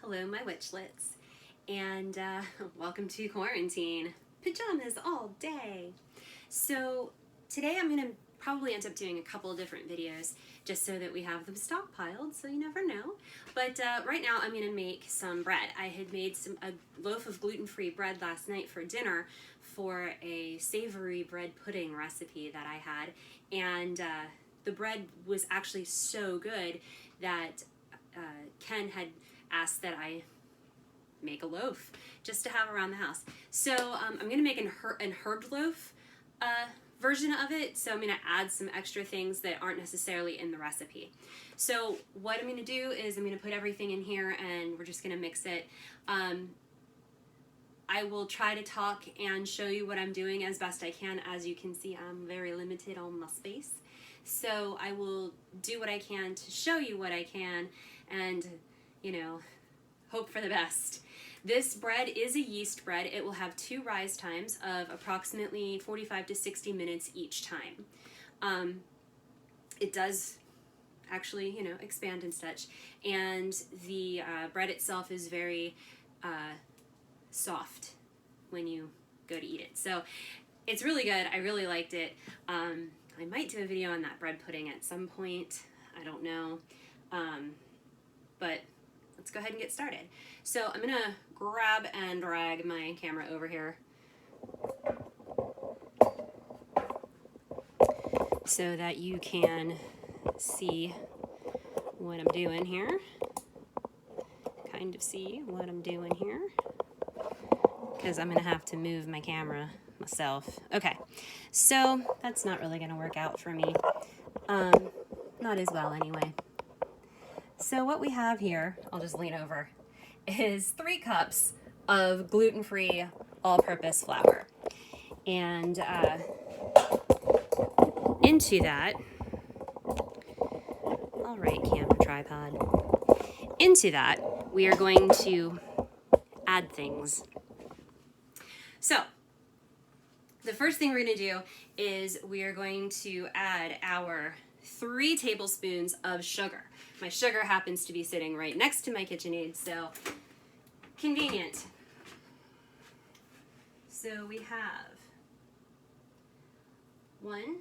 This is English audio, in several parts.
Hello, my witchlets, and welcome to quarantine. Pajamas all day. So today I'm going to probably end up doing a couple of different videos just so that we have them stockpiled, so you never know. But right now I'm going to make some bread. I had made a loaf of gluten-free bread last night for dinner for a savory bread pudding recipe that I had, and the bread was actually so good that Ken had asked that I make a loaf just to have around the house. So I'm going to make an herb loaf version of it. So I'm going to add some extra things that aren't necessarily in the recipe. So what I'm going to do is I'm going to put everything in here and we're just going to mix it. I will try to talk and show you what I'm doing as best I can. As you can see, I'm very limited on my space. So I will do what I can to show you what I can and, you know, hope for the best. This bread is a yeast bread. It will have 2 rise times of approximately 45 to 60 minutes each time. It does actually, you know, expand and such. And the bread itself is very soft when you go to eat it. So it's really good. I really liked it. I might do a video on that bread pudding at some point. I don't know. But let's go ahead and get started. So I'm gonna grab and drag my camera over here so that you can see what I'm doing here. Kind of see what I'm doing here, because I'm gonna have to move my camera myself. Okay, so that's not really gonna work out for me. Not as well anyway. So what we have here, I'll just lean over, is 3 cups of gluten-free all-purpose flour. And into that, all right, camera tripod, into that, we are going to add things. So the first thing we're going to do is we are going to add our 3 tablespoons of sugar. My sugar happens to be sitting right next to my KitchenAid, so convenient. So we have 1,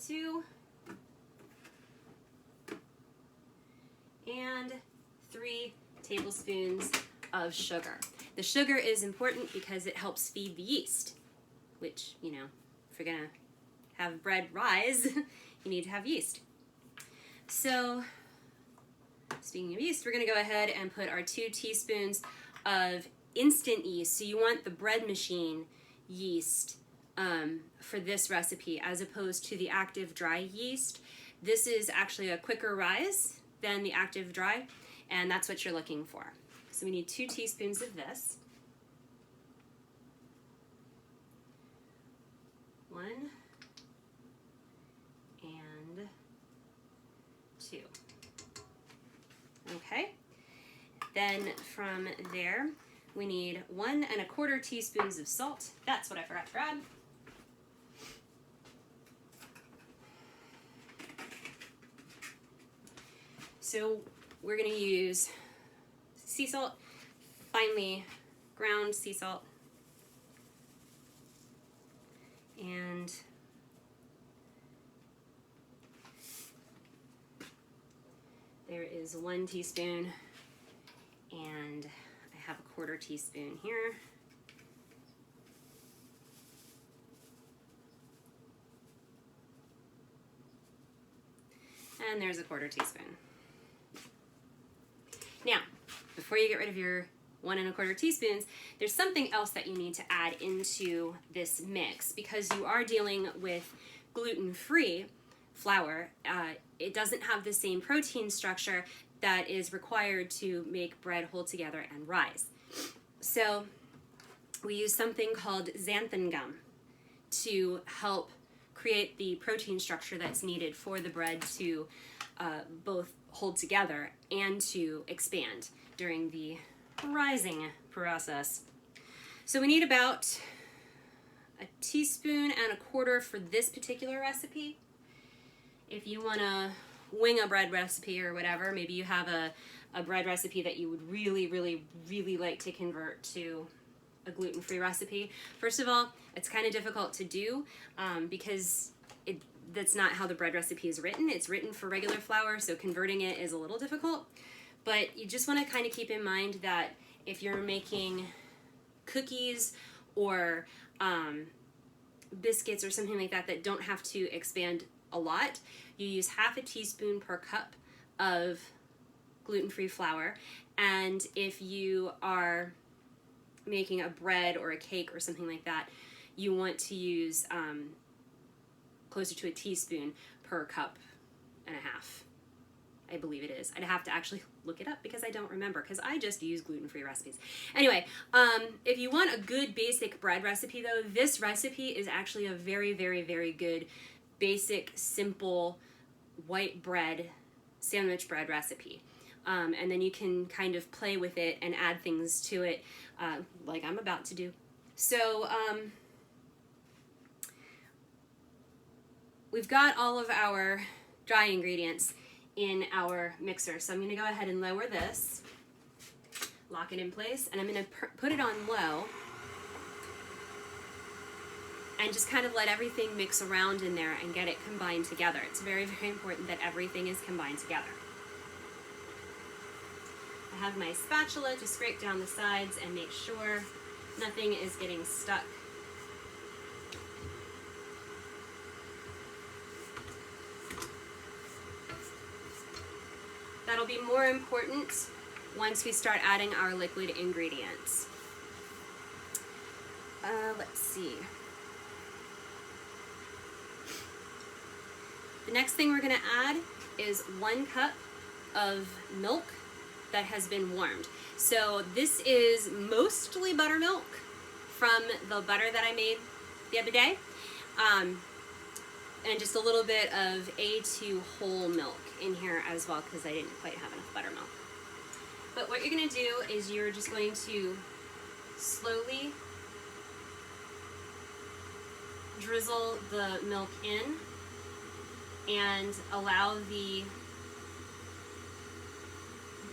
2, and 3 tablespoons of sugar. The sugar is important because it helps feed the yeast, which, you know, if you're gonna have bread rise, you need to have yeast. So, speaking of yeast, we're gonna go ahead and put our 2 teaspoons of instant yeast. So you want the bread machine yeast for this recipe as opposed to the active dry yeast. This is actually a quicker rise than the active dry, and that's what you're looking for. So we need 2 teaspoons of this. 1 and 2. Okay. Then from there, we need 1 1/4 teaspoons of salt. That's what I forgot to grab. So we're going to use sea salt, finely ground sea salt, and there is 1 teaspoon, and I have a 1/4 teaspoon here. And there's a 1/4 teaspoon. Now, before you get rid of your 1 1/4 teaspoons, there's something else that you need to add into this mix. Because you are dealing with gluten-free flour, it doesn't have the same protein structure that is required to make bread hold together and rise. So we use something called xanthan gum to help create the protein structure that's needed for the bread to both hold together and to expand during the rising process. So we need about 1.25 teaspoons for this particular recipe. if you want to wing a bread recipe or whatever, maybe you have a bread recipe that you would really, really, really like to convert to a gluten-free recipe. First of all, it's kind of difficult to do because that's not how the bread recipe is written. It's written for regular flour, so converting it is a little difficult. But you just want to kind of keep in mind that if you're making cookies or biscuits or something like that that don't have to expand a lot, you use half a teaspoon per cup of gluten-free flour. And if you are making a bread or a cake or something like that, you want to use closer to a teaspoon per cup and a half. I believe it is. I'd have to actually look it up because I don't remember, because I just use gluten-free recipes. Anyway, if you want a good basic bread recipe though, this recipe is actually a very, very, very good basic, simple white bread, sandwich bread recipe. And then you can kind of play with it and add things to it like I'm about to do. So we've got all of our dry ingredients in our mixer. So I'm going to go ahead and lower this, lock it in place, and I'm going to put it on low and just kind of let everything mix around in there and get it combined together. It's very, very important that everything is combined together. I have my spatula to scrape down the sides and make sure nothing is getting stuck. That'll be more important once we start adding our liquid ingredients. Let's see. The next thing we're going to add is 1 cup of milk that has been warmed. So this is mostly buttermilk from the butter that I made the other day, and just a little bit of A2 whole milk in here as well, because I didn't quite have enough buttermilk. But what you're going to do is you're just going to slowly drizzle the milk in and allow the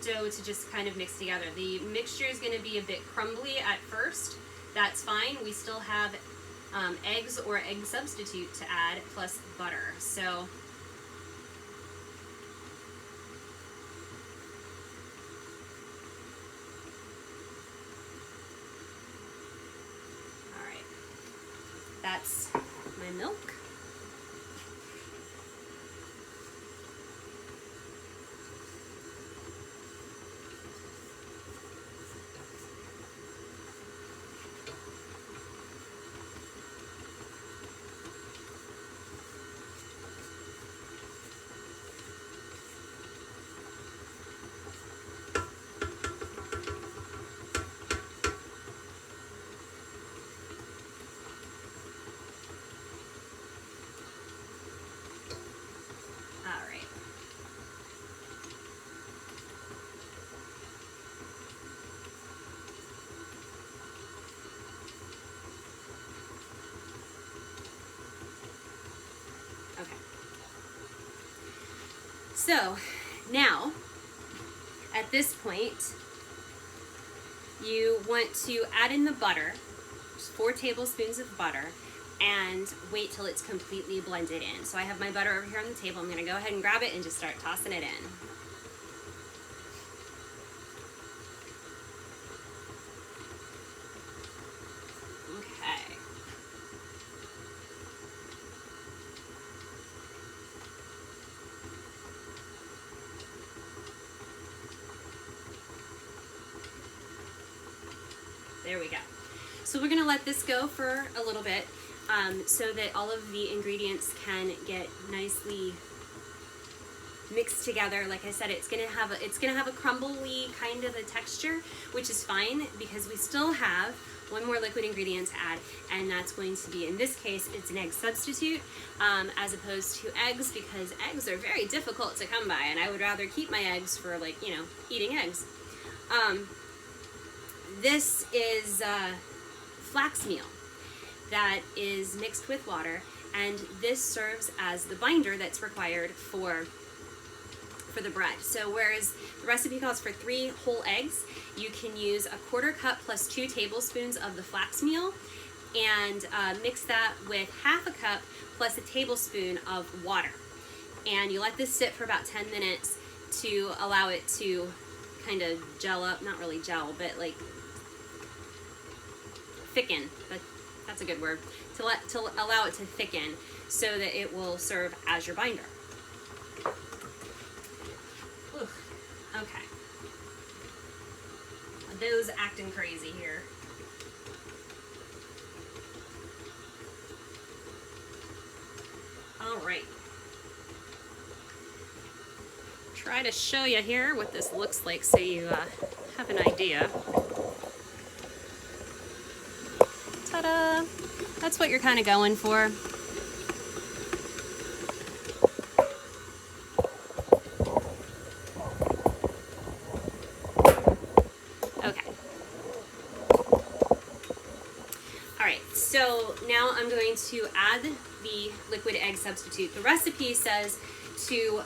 dough to just kind of mix together. The mixture is going to be a bit crumbly at first. That's fine. We still have eggs or egg substitute to add, plus butter. So all right, that's my milk. So now, at this point, you want to add in the butter, just 4 tablespoons of butter, and wait till it's completely blended in. So I have my butter over here on the table. I'm going to go ahead and grab it and just start tossing it in. Okay. There we go. So we're going to let this go for a little bit so that all of the ingredients can get nicely mixed together. Like I said, it's going to have a crumbly kind of a texture, which is fine because we still have one more liquid ingredient to add, and that's going to be, in this case, it's an egg substitute as opposed to eggs, because eggs are very difficult to come by, and I would rather keep my eggs for, like, you know, eating eggs. This is flax meal, that is mixed with water, and this serves as the binder that's required for the bread. So whereas the recipe calls for 3 whole eggs, you can use a 1/4 cup plus 2 tablespoons of the flax meal, and mix that with 1/2 cup plus a tablespoon of water. And you let this sit for about 10 minutes to allow it to kind of gel up, not really gel, but like thicken. That's a good word. To allow it to thicken so that it will serve as your binder. Ooh, okay. Those acting crazy here. All right. Try to show you here what this looks like so you have an idea. Ta-da! That's what you're kind of going for. Okay. All right, so now I'm going to add the liquid egg substitute. The recipe says to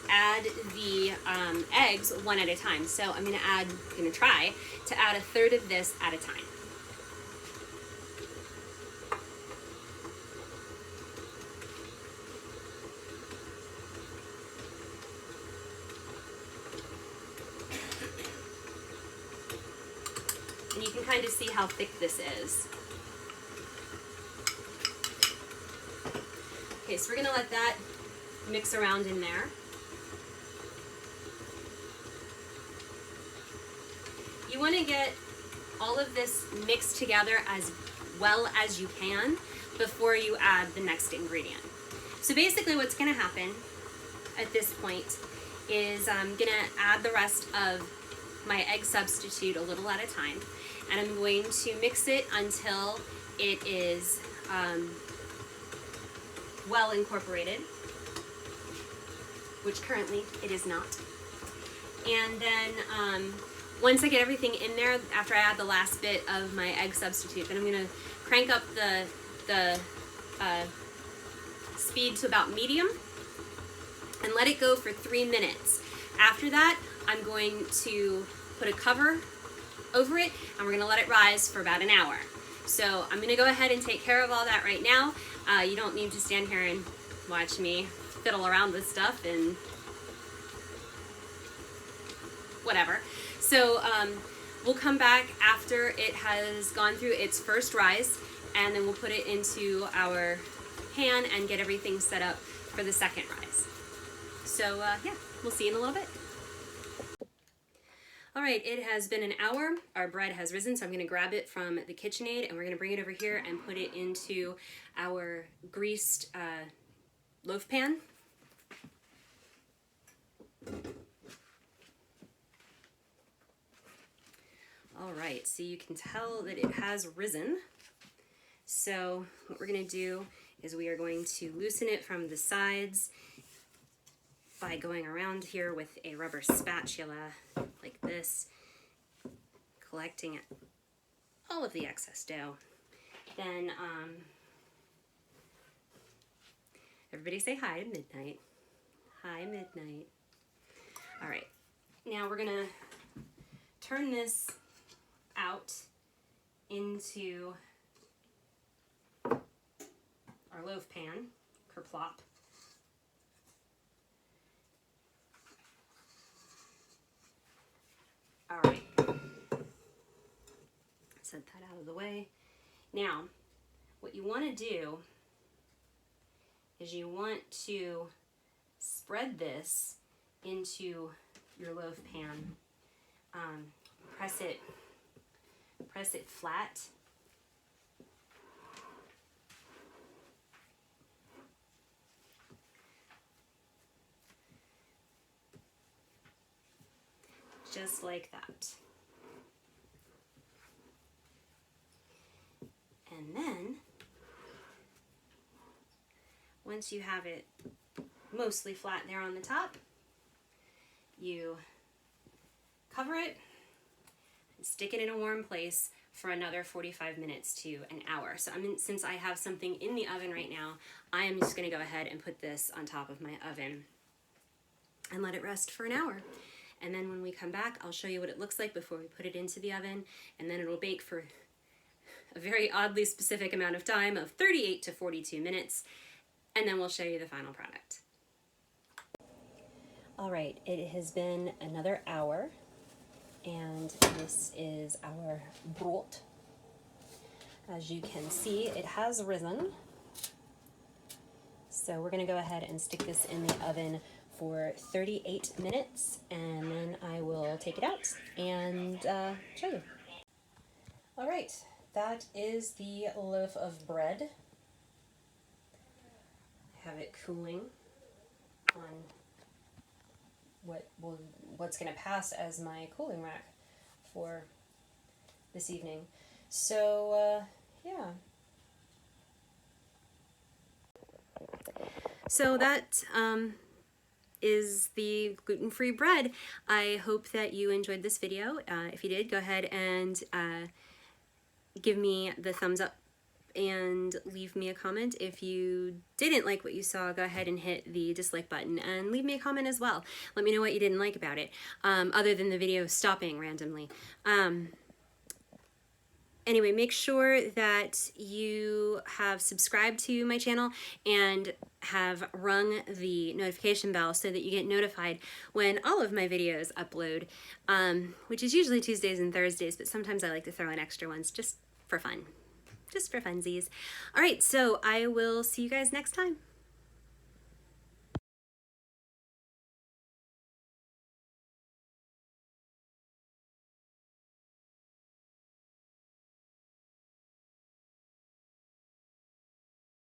add the eggs one at a time. So I'm gonna try to add 1/3 of this at a time. And you can kind of see how thick this is. Okay, so we're gonna let that mix around in there. You want to get all of this mixed together as well as you can before you add the next ingredient. So basically what's going to happen at this point is I'm going to add the rest of my egg substitute a little at a time, and I'm going to mix it until it is well incorporated, which currently it is not. And then once I get everything in there, after I add the last bit of my egg substitute, then I'm going to crank up the speed to about medium and let it go for 3 minutes. After that, I'm going to put a cover over it, and we're going to let it rise for about an hour. So I'm going to go ahead and take care of all that right now. You don't need to stand here and watch me fiddle around with stuff and whatever. So we'll come back after it has gone through its first rise, and then we'll put it into our pan and get everything set up for the second rise. So yeah, we'll see you in a little bit. All right, it has been an hour. Our bread has risen, so I'm gonna grab it from the KitchenAid and we're gonna bring it over here and put it into our greased loaf pan. All right, so you can tell that it has risen. So what we're gonna do is we are going to loosen it from the sides by going around here with a rubber spatula like this, collecting all of the excess dough. Then everybody say hi to Midnight. Hi, Midnight. All right, now we're gonna turn this out into our loaf pan, kerplop. All right, set that out of the way. Now, what you want to do is you want to spread this into your loaf pan. Press it flat. Just like that. And then, once you have it mostly flat there on the top, you cover it and stick it in a warm place for another 45 minutes to an hour. So since I have something in the oven right now, I am just gonna go ahead and put this on top of my oven and let it rest for an hour. And then when we come back, I'll show you what it looks like before we put it into the oven, and then it'll bake for a very oddly specific amount of time of 38 to 42 minutes, and then we'll show you the final product. All right, it has been another hour, and this is our broth. As you can see, it has risen. So we're gonna go ahead and stick this in the oven for 38 minutes, and then I will take it out and show you. All right, that is the loaf of bread. I have it cooling on what's going to pass as my cooling rack for this evening. So yeah. So that is the gluten-free bread. I hope that you enjoyed this video. If you did, go ahead and give me the thumbs up and leave me a comment. If you didn't like what you saw, go ahead and hit the dislike button and leave me a comment as well. Let me know what you didn't like about it, other than the video stopping randomly. Anyway, make sure that you have subscribed to my channel and have rung the notification bell so that you get notified when all of my videos upload, which is usually Tuesdays and Thursdays, but sometimes I like to throw in extra ones just for fun. Just for funsies. All right, so I will see you guys next time.